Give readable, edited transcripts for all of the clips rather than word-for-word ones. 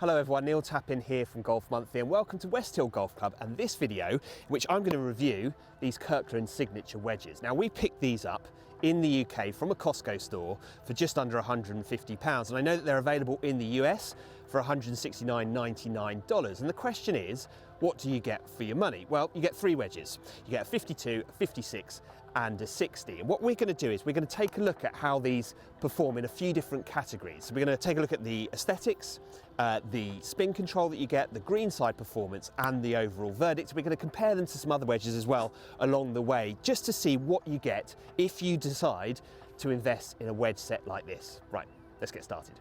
Hello everyone, Neil Tappin here from Golf Monthly and welcome to West Hill Golf Club and this video in which I'm going to review these Kirkland Signature wedges. Now we picked these up in the UK from a Costco store for just under £150 and I know that they're available in the US for $169.99 and the question is, what do you get for your money? Well, you get three wedges. You get a 52, a 56 and a 60. And what we're going to do is we're going to take a look at how these perform in a few different categories. So we're going to take a look at the aesthetics, the spin control that you get, the greenside performance and the overall verdict. We're going to compare them to some other wedges as well along the way, just to see what you get if you decide to invest in a wedge set like this. Right, let's get started.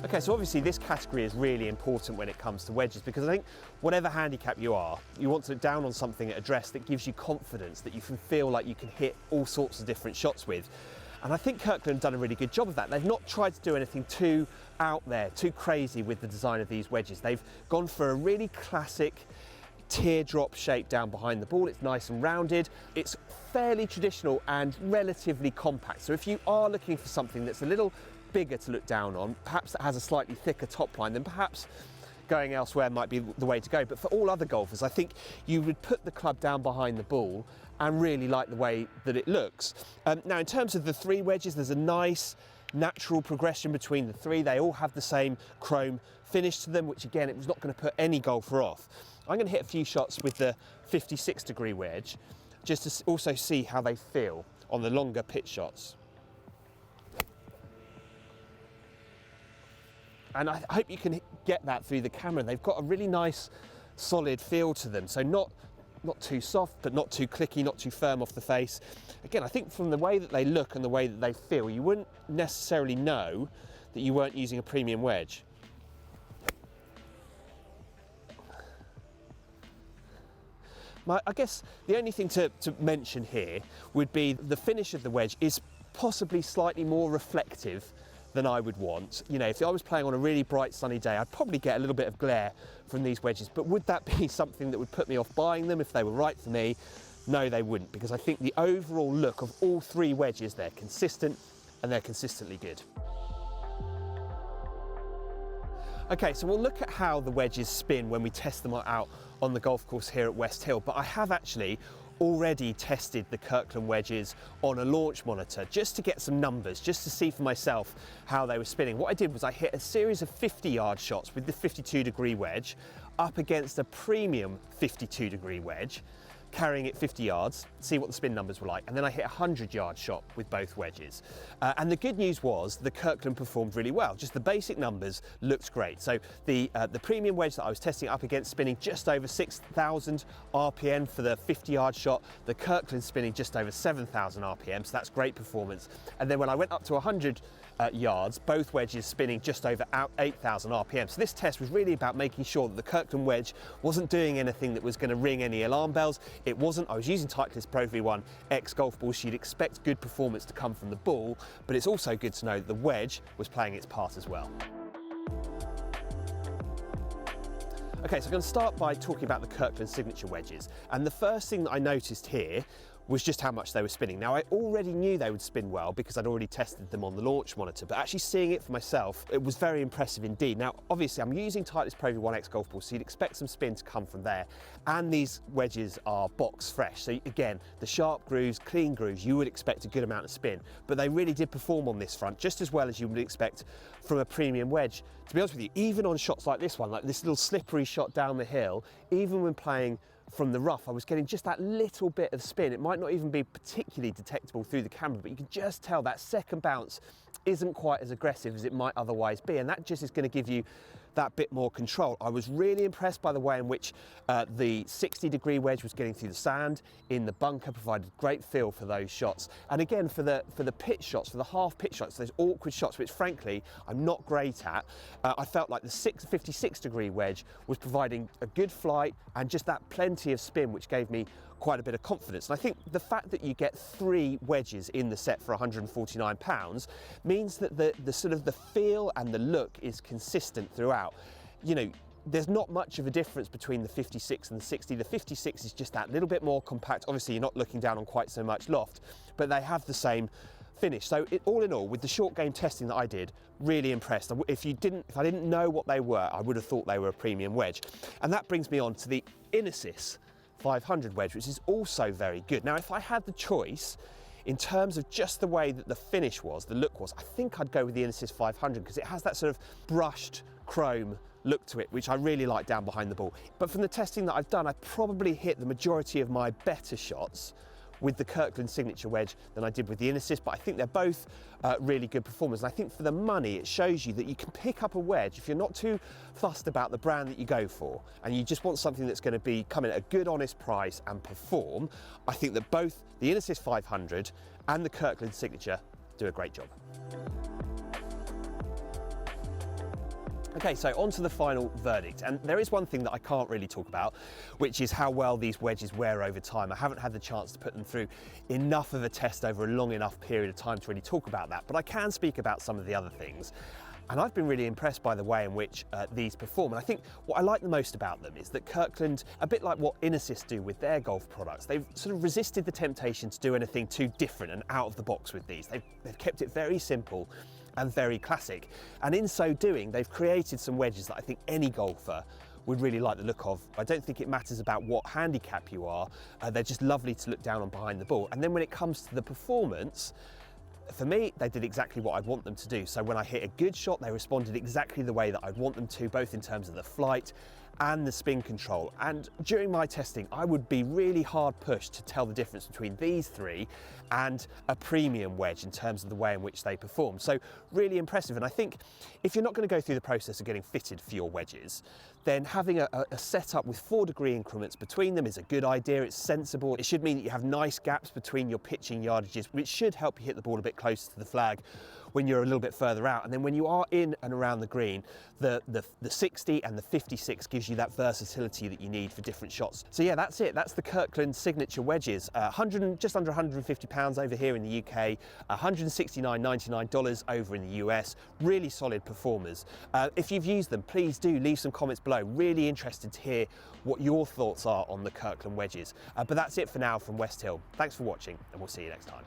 Okay, so obviously this category is really important when it comes to wedges because I think whatever handicap you are, you want to look down on something at address that gives you confidence, that you can feel like you can hit all sorts of different shots with. And I think Kirkland have done a really good job of that. They've not tried to do anything too out there, too crazy with the design of these wedges. They've gone for a really classic teardrop shape down behind the ball. It's nice and rounded. It's fairly traditional and relatively compact. So if you are looking for something that's a little bigger to look down on, perhaps that has a slightly thicker top line, then perhaps going elsewhere might be the way to go. But for all other golfers, I think you would put the club down behind the ball and really like the way that it looks. Now in terms of the three wedges, there's a nice natural progression between the three. They all have the same chrome finish to them, which again, it was not going to put any golfer off. I'm going to hit a few shots with the 56-degree wedge, just to also see how they feel on the longer pitch shots. And I hope you can get that through the camera. They've got a really nice, solid feel to them. So not too soft, but not too clicky, not too firm off the face. Again, I think from the way that they look and the way that they feel, you wouldn't necessarily know that you weren't using a premium wedge. I guess the only thing to mention here would be the finish of the wedge is possibly slightly more reflective than I would want. You know, if I was playing on a really bright sunny day, I'd probably get a little bit of glare from these wedges, but would that be something that would put me off buying them if they were right for me? No, they wouldn't, because I think the overall look of all three wedges, they're consistent and they're consistently good. Okay, so we'll look at how the wedges spin when we test them out on the golf course here at West Hill, but I have actually already tested the Kirkland wedges on a launch monitor just to get some numbers, just to see for myself how they were spinning. What I did was I hit a series of 50-yard shots with the 52-degree wedge up against a premium 52-degree wedge, carrying it 50 yards, see what the spin numbers were like, and then I hit a 100-yard shot with both wedges. And the good news was the Kirkland performed really well. Just the basic numbers looked great. So the premium wedge that I was testing up against spinning just over 6,000 RPM for the 50-yard shot, the Kirkland spinning just over 7,000 RPM, so that's great performance. And then when I went up to 100 yards, both wedges spinning just over 8,000 RPM. So this test was really about making sure that the Kirkland wedge wasn't doing anything that was going to ring any alarm bells. It wasn't. I was using Titleist Pro V1 X golf balls, so you'd expect good performance to come from the ball, but it's also good to know that the wedge was playing its part as well. Okay, so I'm going to start by talking about the Kirkland Signature wedges, and the first thing that I noticed here was just how much they were spinning. Now I already knew they would spin well because I'd already tested them on the launch monitor, but actually seeing it for myself, it was very impressive indeed. Now obviously I'm using Titleist Pro V1 X golf balls, so you'd expect some spin to come from there, and these wedges are box fresh, so again, the sharp grooves, clean grooves, you would expect a good amount of spin, but they really did perform on this front just as well as you would expect from a premium wedge. To be honest with you, even on shots like this one, like this little slippery shot down the hill, even when playing from the rough, I was getting just that little bit of spin. It might not even be particularly detectable through the camera, but you can just tell that second bounce isn't quite as aggressive as it might otherwise be, and that just is going to give you that bit more control. I was really impressed by the way in which the 60-degree wedge was getting through the sand in the bunker, provided great feel for those shots. And again, for the pitch shots, for the half pitch shots, those awkward shots, which frankly I'm not great at, I felt like the 56-degree wedge was providing a good flight and just that plenty of spin, which gave me quite a bit of confidence. And I think the fact that you get three wedges in the set for £149 means that the sort of the feel and the look is consistent throughout. You know, there's not much of a difference between the 56 and the 60. The 56 is just that little bit more compact. Obviously, you're not looking down on quite so much loft, but they have the same finish. So all in all, with the short game testing that I did, really impressed. If I didn't know what they were, I would have thought they were a premium wedge. And that brings me on to the Inesis 500 wedge, which is also very good. Now, if I had the choice, in terms of just the way that the finish was, the look was, I think I'd go with the Inesis 500 because it has that sort of brushed chrome look to it, which I really like down behind the ball. But from the testing that I've done, I probably hit the majority of my better shots with the Kirkland Signature wedge than I did with the Inesis, but I think they're both really good performers. And I think for the money, it shows you that you can pick up a wedge if you're not too fussed about the brand that you go for, and you just want something that's going to be come in at a good, honest price and perform. I think that both the Inesis 500 and the Kirkland Signature do a great job. Okay, so on to the final verdict, and there is one thing that I can't really talk about, which is how well these wedges wear over time. I haven't had the chance to put them through enough of a test over a long enough period of time to really talk about that, but I can speak about some of the other things. And I've been really impressed by the way in which these perform. And I think what I like the most about them is that Kirkland, a bit like what Inesis do with their golf products, they've sort of resisted the temptation to do anything too different and out of the box with these. They've kept it very simple and very classic. And in so doing, they've created some wedges that I think any golfer would really like the look of. I don't think it matters about what handicap you are. They're just lovely to look down on behind the ball. And then when it comes to the performance, for me, they did exactly what I'd want them to do. So when I hit a good shot, they responded exactly the way that I'd want them to, both in terms of the flight and the spin control. And during my testing, I would be really hard pushed to tell the difference between these three and a premium wedge in terms of the way in which they perform. So really impressive. And I think if you're not going to go through the process of getting fitted for your wedges, then having a setup with 4-degree increments between them is a good idea. It's sensible. It should mean that you have nice gaps between your pitching yardages, which should help you hit the ball a bit closer to the flag when you're a little bit further out. And then when you are in and around the green, the 60 and the 56 gives you that versatility that you need for different shots. So yeah, that's it. That's the Kirkland Signature wedges. Just under £150 over here in the UK, $169.99 over in the US. Really solid performers. If you've used them, please do leave some comments below. Really interested to hear what your thoughts are on the Kirkland wedges. But that's it for now from West Hill. Thanks for watching, and we'll see you next time.